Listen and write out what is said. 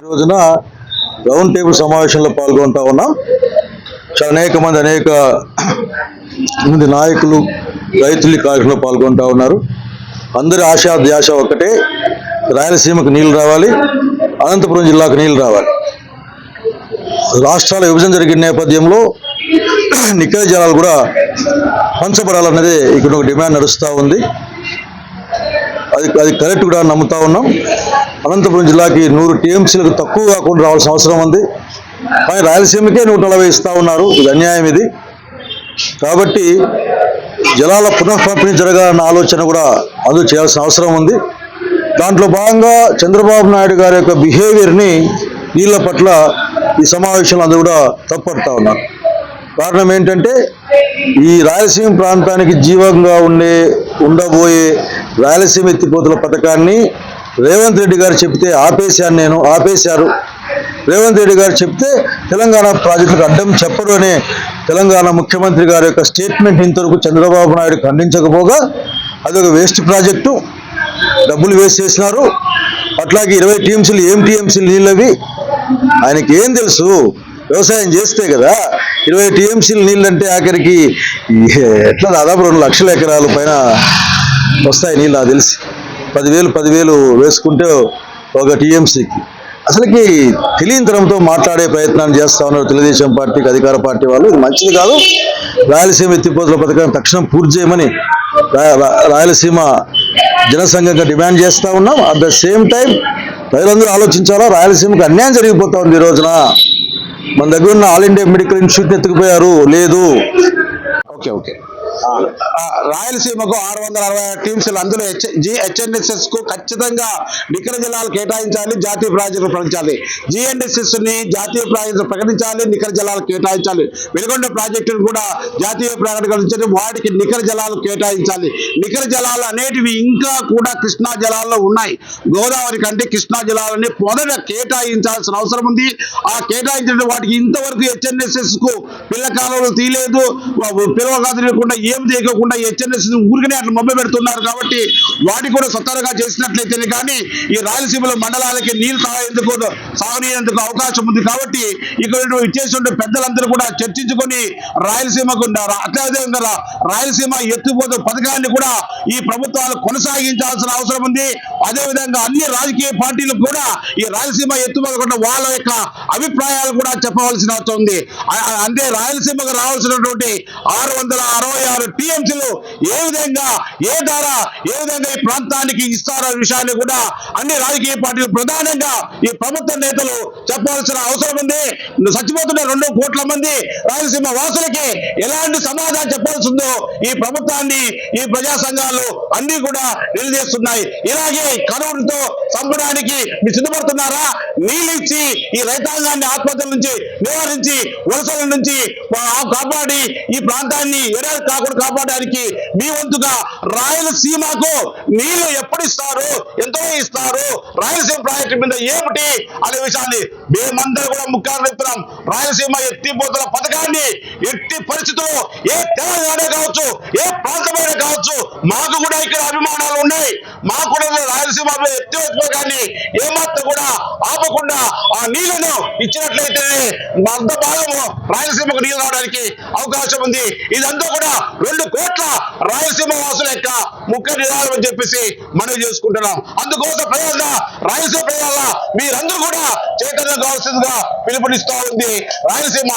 రోజున round table సమావేశంలో పాల్గొంటా ఉన్నాం. అనేక మంది నాయకులు, రైతులు ఈ కార్యక్రమంలో పాల్గొంటా ఉన్నారు. అందరి ఆశా ధ్యాస ఒక్కటే, రాయలసీమకు నీళ్లు రావాలి, అనంతపురం జిల్లాకు నీళ్లు రావాలి. రాష్ట్రాల విభజన జరిగిన నేపథ్యంలో నికర జలాలు కూడా పంచబడాలన్నదే ఇక్కడ ఒక డిమాండ్ నడుస్తూ ఉంది. అది కరెక్ట్ కూడా నమ్ముతా ఉన్నాం. అనంతపురం జిల్లాకి 100 టీఎంసీలకు తక్కువ కాకుండా రావాల్సిన అవసరం ఉంది. కానీ రాయలసీమకే 140 ఇస్తా ఉన్నారు. ఇది అన్యాయం. ఇది కాబట్టి జలాల పునఃపంపిణీ జరగాలన్న ఆలోచన కూడా అందరూ చేయాల్సిన అవసరం ఉంది. దాంట్లో భాగంగా చంద్రబాబు నాయుడు గారి యొక్క బిహేవియర్ని నీళ్ల పట్ల ఈ సమావేశంలో అందరూ కూడా తప్పడుతూ ఉన్నారు. కారణం ఏంటంటే, ఈ రాయలసీమ ప్రాంతానికి జీవంగా ఉండబోయే రాయలసీమ ఎత్తిపోతల పథకాన్ని రేవంత్ రెడ్డి గారు చెప్తే ఆపేశారు. రేవంత్ రెడ్డి గారు చెప్తే తెలంగాణ ప్రాజెక్టులకు అడ్డం చెప్పరు అనే తెలంగాణ ముఖ్యమంత్రి గారి యొక్క స్టేట్మెంట్ ఇంతవరకు చంద్రబాబు నాయుడు ఖండించకపోగా అదొక వేస్ట్ ప్రాజెక్టు, డబ్బులు వేస్ట్ చేసినారు. అట్లాగే 20 టీఎంసీలు ఏం టీఎంసీలు నీళ్ళవి ఆయనకి ఏం తెలుసు? వ్యవసాయం చేస్తే కదా 20 టీఎంసీలు నీళ్ళంటే ఆఖరికి ఎట్లా దాదాపు 2 లక్షల ఎకరాల పైన వస్తాయి నీళ్ళు. నాకు తెలిసి 10,000 వేసుకుంటే ఒక టీఎంసీకి. అసలుకి తెలియని తరంతో మాట్లాడే ప్రయత్నాన్ని చేస్తా ఉన్నారు తెలుగుదేశం పార్టీకి, అధికార పార్టీ వాళ్ళు. ఇది మంచిది కాదు. రాయలసీమ ఎత్తిపోతల పథకాన్ని తక్షణం పూర్తి చేయమని రాయలసీమ జనసంఘంగా డిమాండ్ చేస్తూ ఉన్నాం. అట్ ద సేమ్ టైం ప్రజలందరూ ఆలోచించాలా, రాయలసీమకు అన్యాయం జరిగిపోతా ఉంది. ఈ రోజున మన దగ్గర ఉన్న ఆల్ ఇండియా మెడికల్ ఇన్స్టిట్యూట్ ఎత్తుకుపోయారు. లేదు, ఓకే రాయలసీమకు 660 టీమ్స్లు, అందులో హెచ్ఎన్ఎస్ఎస్ కు ఖచ్చితంగా నికర జలాలు కేటాయించాలి, జాతీయ ప్రాజెక్టులు ప్రకటించాలి. జిఎన్ఎస్ఎస్ ని జాతీయ ప్రాజెక్టులు ప్రకటించాలి, నికర జలాలు కేటాయించాలి. వెలుగొండ ప్రాజెక్టును కూడా జాతీయ ప్రకటించాలి, వాటికి నికర జలాలు కేటాయించాలి. నికర జలాలు అనేటివి ఇంకా కూడా కృష్ణా జలాల్లో ఉన్నాయి. గోదావరి కంటే కృష్ణా జలాలని మొదట కేటాయించాల్సిన అవసరం ఉంది. ఆ కేటాయించిన వాటికి ఇంతవరకు హెచ్ఎన్ఎస్ఎస్ కు పిల్లకాలంలో తీయలేదు, పిలవకుండా ఏం చేయకుండా హెచ్ఎన్ఎస్ ఊరికనే అట్లా మొబ్బ పెడుతున్నారు. కాబట్టి వాటి కూడా సత్వరంగా చేసినట్లయితేనే కానీ ఈ రాయలసీమలో మండలాలకి నీళ్లు సాగునీయందుకు అవకాశం ఉంది. కాబట్టి ఇక్కడ ఇచ్చేసిన పెద్దలందరూ కూడా చర్చించుకొని రాయలసీమకు అత్యధికంగా రాయలసీమ ఎత్తిపోత పథకాన్ని కూడా ఈ ప్రభుత్వాలు కొనసాగించాల్సిన అవసరం ఉంది. అదేవిధంగా అన్ని రాజకీయ పార్టీలు కూడా ఈ రాయలసీమ ఎత్తిపోత వాళ్ళ యొక్క అభిప్రాయాలు కూడా చెప్పవలసిన అవసరం ఉంది. అంటే రాయలసీమకు రావాల్సినటువంటి 666 టీఎంసీలు ఏ విధంగా ఏ విధంగా ఈ ప్రాంతానికి ఇస్తారో విషయాన్ని కూడా అన్ని రాజకీయ పార్టీలు, ప్రధానంగా ఈ ప్రభుత్వ నేతలు చెప్పవలసిన అవసరం ఉంది. చచ్చిపోతున్న 2 కోట్ల మంది రాయలసీమ వాసులకి ఎలాంటి సమాధానం చెప్పాల్సిందో ఈ ప్రభుత్వాన్ని, ఈ ప్రజా సంఘాలు అన్ని కూడా నిలదీస్తున్నాయి. ఇలాగే కరువుతో చంపడానికి మీరు సిద్ధపడుతున్నారా? నీళ్ళు ఇచ్చి ఈ రైతాంగాన్ని ఆత్మహత్యల నుంచి నివారించి, వలసల నుంచి కాపాడి ఈ ప్రాంతాన్ని ఎడారి కాకుండా కాపాడడానికి మీ వంతుగా రాయలసీమకు నీళ్లు ఎప్పుడు ఇస్తారు, ఎంతో ఇస్తారు, రాయలసీమ ప్రాజెక్టు మీద ఏమిటి అనే విషయాన్ని మేమందరూ కూడా ముఖ్యంగా చెప్తున్నాం. రాయలసీమ ఎత్తిపోతల పథకాన్ని ఎట్టి పరిస్థితుల్లో ఏ తెలంగాణ కావచ్చు, ఏ ప్రాంతమైనా కావచ్చు, మాకు కూడా ఇక్కడ అభిమానాలు ఉన్నాయి. మాకు కూడా రాయలసీమ ఎత్తిపోతకాన్ని ఏమాత్రం కూడా ఆపకుండా ఆ నీళ్లను ఇచ్చినట్లయితేనే అంత భాగము రాయలసీమకు నీళ్లు రావడానికి అవకాశం ఉంది. ఇదంతా కూడా 2 కోట్ల రాయలసీమ వాసుల యొక్క ముఖ్య నిరాళం అని చెప్పేసి మనవి చేసుకుంటున్నాం. అందుకోసం ప్రజలుగా రాయలసీమ ప్రజల మీరందరూ కూడా చైతన్యం కావాల్సిందిగా పిలుపునిస్తా ఉంది రాయలసీమ